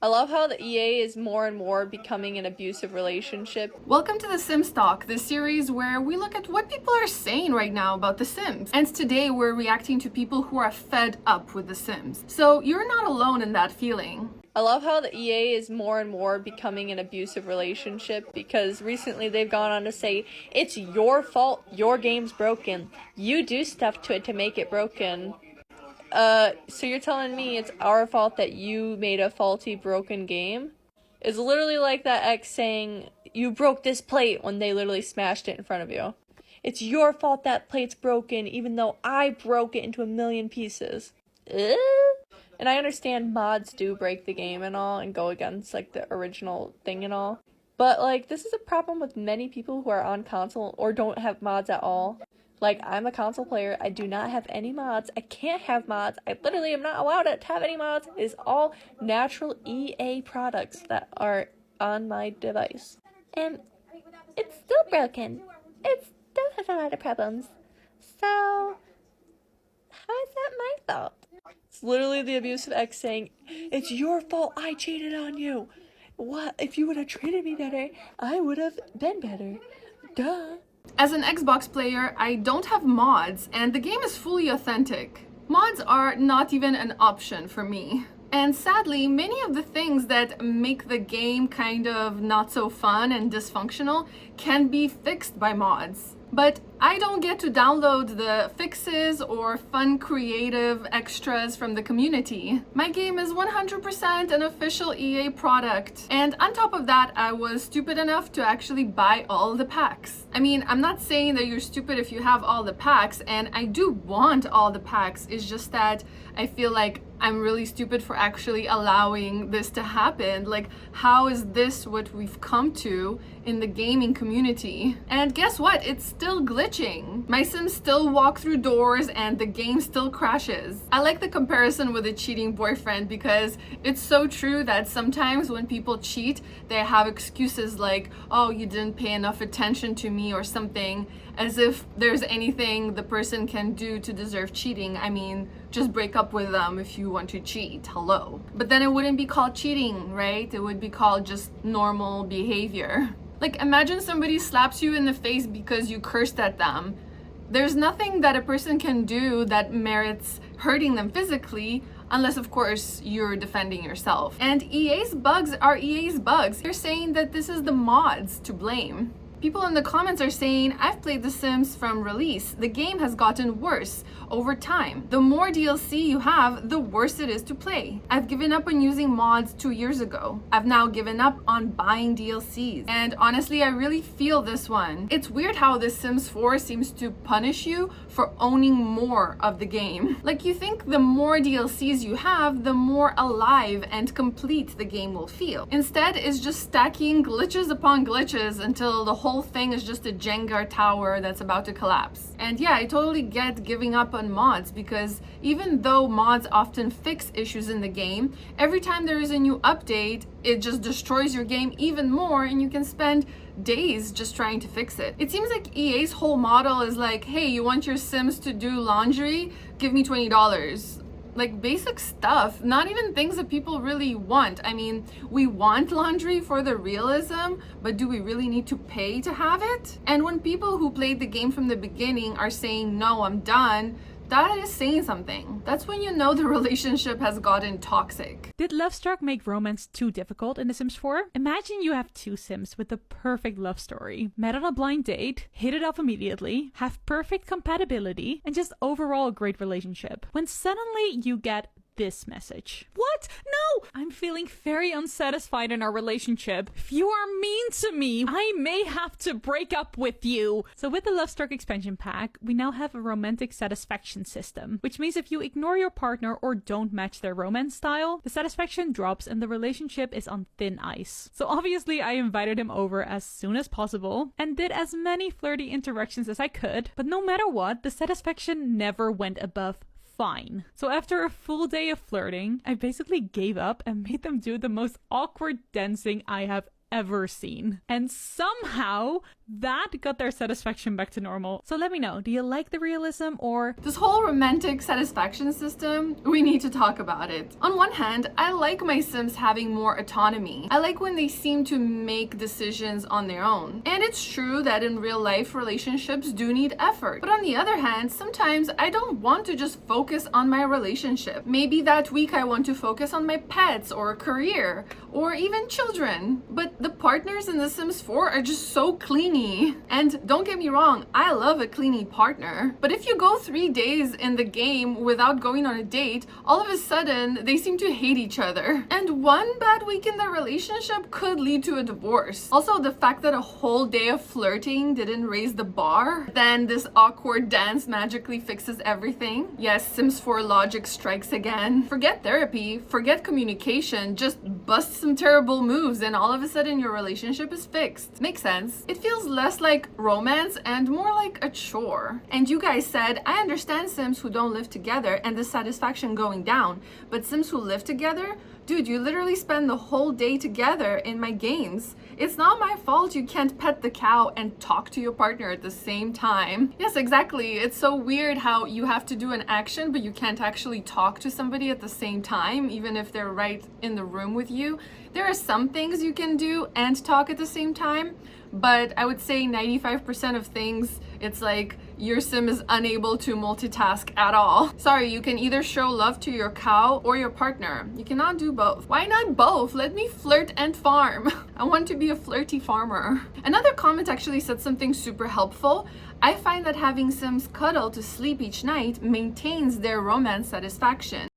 I love how the EA is more and more becoming an abusive relationship. Welcome to the Sims Talk, the series where we look at what people are saying right now about The Sims. And today we're reacting to people who are fed up with The Sims. So you're not alone in that feeling. I love how the EA is more and more becoming an abusive relationship because recently they've gone on to say, it's your fault, your game's broken. You do stuff to it to make it broken. So you're telling me it's our fault that you made a faulty, broken game? It's literally like that ex saying, you broke this plate when they literally smashed it in front of you. It's your fault that plate's broken even though I broke it into a million pieces. And I understand mods do break the game and all and go against like the original thing and all. But like this is a problem with many people who are on console or don't have mods at all. Like, I'm a console player, I do not have any mods, I can't have mods, I literally am not allowed to have any mods. It is all natural EA products that are on my device. And it's still broken. It still has a lot of problems. So, how is that my fault? It's literally the abusive ex saying, it's your fault I cheated on you. What? If you would have treated me better, I would have been better. Duh. As an Xbox player, I don't have mods, and the game is fully authentic. Mods are not even an option for me. And sadly, many of the things that make the game kind of not so fun and dysfunctional can be fixed by mods. But I don't get to download the fixes or fun creative extras from the community. My game is 100% an official EA product. And on top of that, I was stupid enough to actually buy all the packs. I mean, I'm not saying that you're stupid if you have all the packs, and I do want all the packs. It's just that I feel like I'm really stupid for actually allowing this to happen. Like, how is this what we've come to in the gaming community? And guess what? It's still glitching. My Sims still walk through doors and the game still crashes. I like the comparison with a cheating boyfriend because it's so true that sometimes when people cheat, they have excuses like, oh, you didn't pay enough attention to me or something, as if there's anything the person can do to deserve cheating. I mean, just break up with them if you want to cheat. Hello. But then it wouldn't be called cheating, right? It would be called just normal behavior. Like, imagine somebody slaps you in the face because you cursed at them. There's nothing that a person can do that merits hurting them physically, unless of course you're defending yourself. And EA's bugs are EA's bugs. They're saying that this is the mods to blame. People in the comments are saying, I've played The Sims from release. The game has gotten worse over time. The more DLC you have, the worse it is to play. I've given up on using mods 2 years ago. I've now given up on buying DLCs. And honestly, I really feel this one. It's weird how The Sims 4 seems to punish you for owning more of the game. Like, you think the more DLCs you have, the more alive and complete the game will feel. Instead, it's just stacking glitches upon glitches until the whole thing is just a Jenga tower that's about to collapse. And yeah, I totally get giving up on mods because even though mods often fix issues in the game, every time there is a new update, it just destroys your game even more and you can spend days just trying to fix it. It seems like EA's whole model is like, hey, you want your Sims to do laundry? Give me $20. Like basic stuff, not even things that people really want. I mean, we want laundry for the realism, but do we really need to pay to have it? And when people who played the game from the beginning are saying, no, I'm done, that is saying something. That's when you know the relationship has gotten toxic. Did Lovestruck make romance too difficult in The Sims 4? Imagine you have two Sims with the perfect love story, met on a blind date, hit it off immediately, have perfect compatibility, and just overall a great relationship. When suddenly you get this message. What? No! I'm feeling very unsatisfied in our relationship. If you are mean to me, I may have to break up with you. So with the Lovestruck expansion pack, we now have a romantic satisfaction system, which means if you ignore your partner or don't match their romance style, the satisfaction drops and the relationship is on thin ice. So obviously I invited him over as soon as possible and did as many flirty interactions as I could, but no matter what, the satisfaction never went above fine. So after a full day of flirting, I basically gave up and made them do the most awkward dancing I have ever seen. And somehow that got their satisfaction back to normal. So let me know, do you like the realism or... This whole romantic satisfaction system, we need to talk about it. On one hand, I like my Sims having more autonomy. I like when they seem to make decisions on their own. And it's true that in real life, relationships do need effort. But on the other hand, sometimes I don't want to just focus on my relationship. Maybe that week I want to focus on my pets or career or even children. But the partners in The Sims 4 are just so clingy. And don't get me wrong, I love a clingy partner. But if you go 3 days in the game without going on a date, all of a sudden they seem to hate each other. And one bad week in their relationship could lead to a divorce. Also, the fact that a whole day of flirting didn't raise the bar, then this awkward dance magically fixes everything. Yes, Sims 4 logic strikes again. Forget therapy, forget communication, just bust some terrible moves and all of a sudden your relationship is fixed. Makes sense. It feels less like romance and more like a chore. And you guys said, I understand Sims who don't live together and the satisfaction going down, but Sims who live together? Dude, you literally spend the whole day together in my games. It's not my fault you can't pet the cow and talk to your partner at the same time. Yes, exactly. It's so weird how you have to do an action, but you can't actually talk to somebody at the same time, even if they're right in the room with you. There are some things you can do and talk at the same time, but I would say 95% of things, it's like your Sim is unable to multitask at all. Sorry, you can either show love to your cow or your partner. You cannot do both. Why not both? Let me flirt and farm. I want to be a flirty farmer. Another comment actually said something super helpful. I find that having Sims cuddle to sleep each night maintains their romance satisfaction.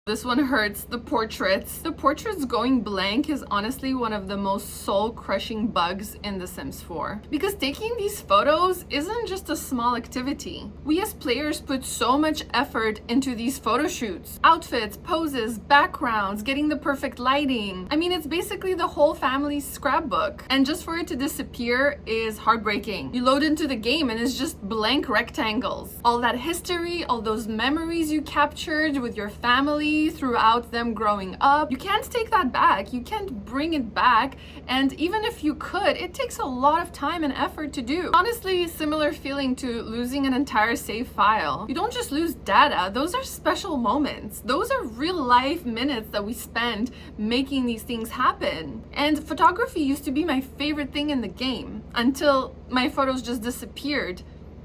This one hurts. The portraits. The portraits going blank is honestly one of the most soul-crushing bugs in The Sims 4. Because taking these photos isn't just a small activity. We as players put so much effort into these photo shoots. Outfits, poses, backgrounds, getting the perfect lighting. I mean, it's basically the whole family's scrapbook. And just for it to disappear is heartbreaking. You load into the game and it's just blank rectangles. All that history, all those memories you captured with your family throughout them growing up. You can't take that back. You can't bring it back. And even if you could, it takes a lot of time and effort to do. Honestly, similar feeling to losing an entire save file. You don't just lose data. Those are special moments. Those are real life minutes that we spend making these things happen. And photography used to be my favorite thing in the game until my photos just disappeared.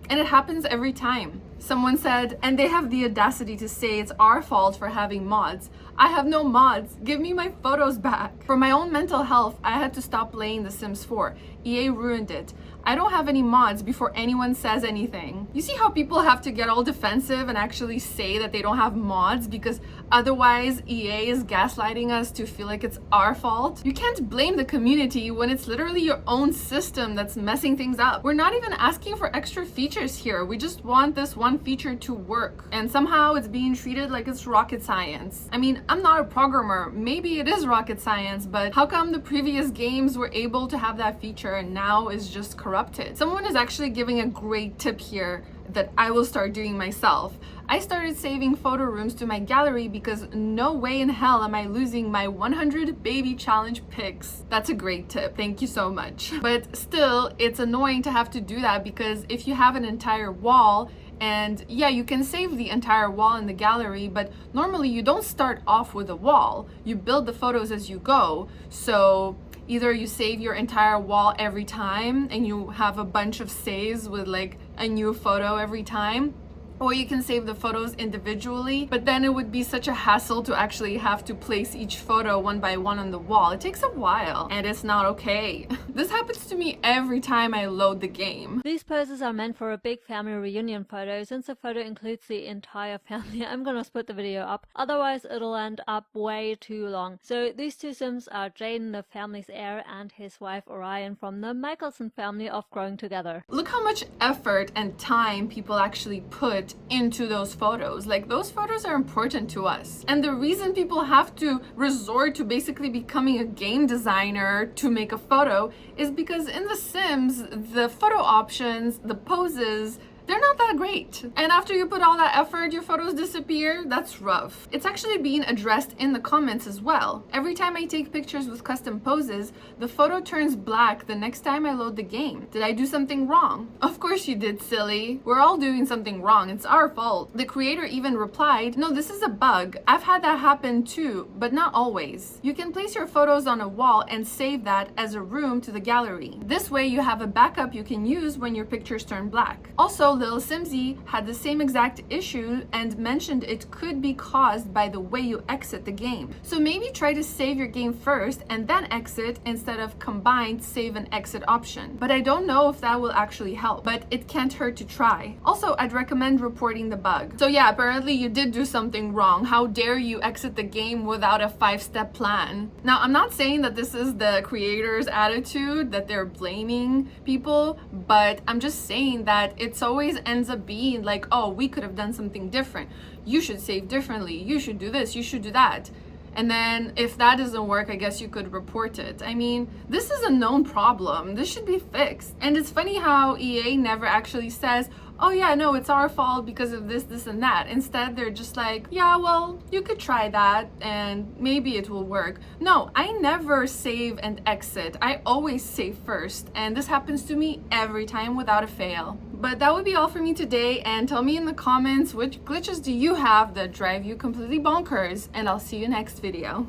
And it happens every time. Someone said, and they have the audacity to say it's our fault for having mods. I have no mods. Give me my photos back. For my own mental health, I had to stop playing The Sims 4. EA ruined it. I don't have any mods before anyone says anything. You see how people have to get all defensive and actually say that they don't have mods because otherwise EA is gaslighting us to feel like it's our fault? You can't blame the community when it's literally your own system that's messing things up. We're not even asking for extra features here. We just want this one feature to work. And somehow it's being treated like it's rocket science. I mean, I'm not a programmer. Maybe it is rocket science, but how come the previous games were able to have that feature and now is just corrupted? Someone is actually giving a great tip here that I will start doing myself. I started saving photo rooms to my gallery because no way in hell am I losing my 100 baby challenge pics. That's a great tip. Thank you so much. But still, it's annoying to have to do that because if you have an entire wall, and yeah, you can save the entire wall in the gallery, but normally you don't start off with a wall. You build the photos as you go. So either you save your entire wall every time and you have a bunch of saves with like a new photo every time, or you can save the photos individually, but then it would be such a hassle to actually have to place each photo one by one on the wall. It takes a while and it's not okay. This happens to me every time I load the game. These poses are meant for a big family reunion photo. Since the photo includes the entire family, I'm gonna split the video up, otherwise it'll end up way too long. So these two Sims are Jaden, the family's heir, and his wife Orion from the Michelson family of Growing Together. Look how much effort and time people actually put put into those photos. Like, those photos are important to us. And the reason people have to resort to basically becoming a game designer to make a photo is because in The Sims, the photo options, the poses, they're not that great. And after you put all that effort, your photos disappear. That's rough. It's actually being addressed in the comments as well. Every time I take pictures with custom poses, the photo turns black the next time I load the game. Did I do something wrong? Of course you did, silly. We're all doing something wrong. It's our fault. The creator even replied, no, this is a bug. I've had that happen too, but not always. You can place your photos on a wall and save that as a room to the gallery. This way you have a backup you can use when your pictures turn black. Also, Little Simsy had the same exact issue and mentioned it could be caused by the way you exit the game. So maybe try to save your game first and then exit instead of combined save and exit option. But I don't know if that will actually help, but it can't hurt to try. Also, I'd recommend reporting the bug. So yeah, apparently you did do something wrong. How dare you exit the game without a 5-step plan? Now, I'm not saying that this is the creator's attitude, that they're blaming people, but I'm just saying that it's always ends up being like, oh, we could have done something different. You should save differently. You should do this. You should do that. And then if that doesn't work, I guess you could report it. I mean, this is a known problem. This should be fixed. And it's funny how EA never actually says, oh yeah, no, it's our fault because of this, this, and that. Instead, they're just like, yeah, well, you could try that and maybe it will work. No, I never save and exit. I always save first. And this happens to me every time without a fail. But that would be all for me today, and tell me in the comments which glitches do you have that drive you completely bonkers, and I'll see you next video.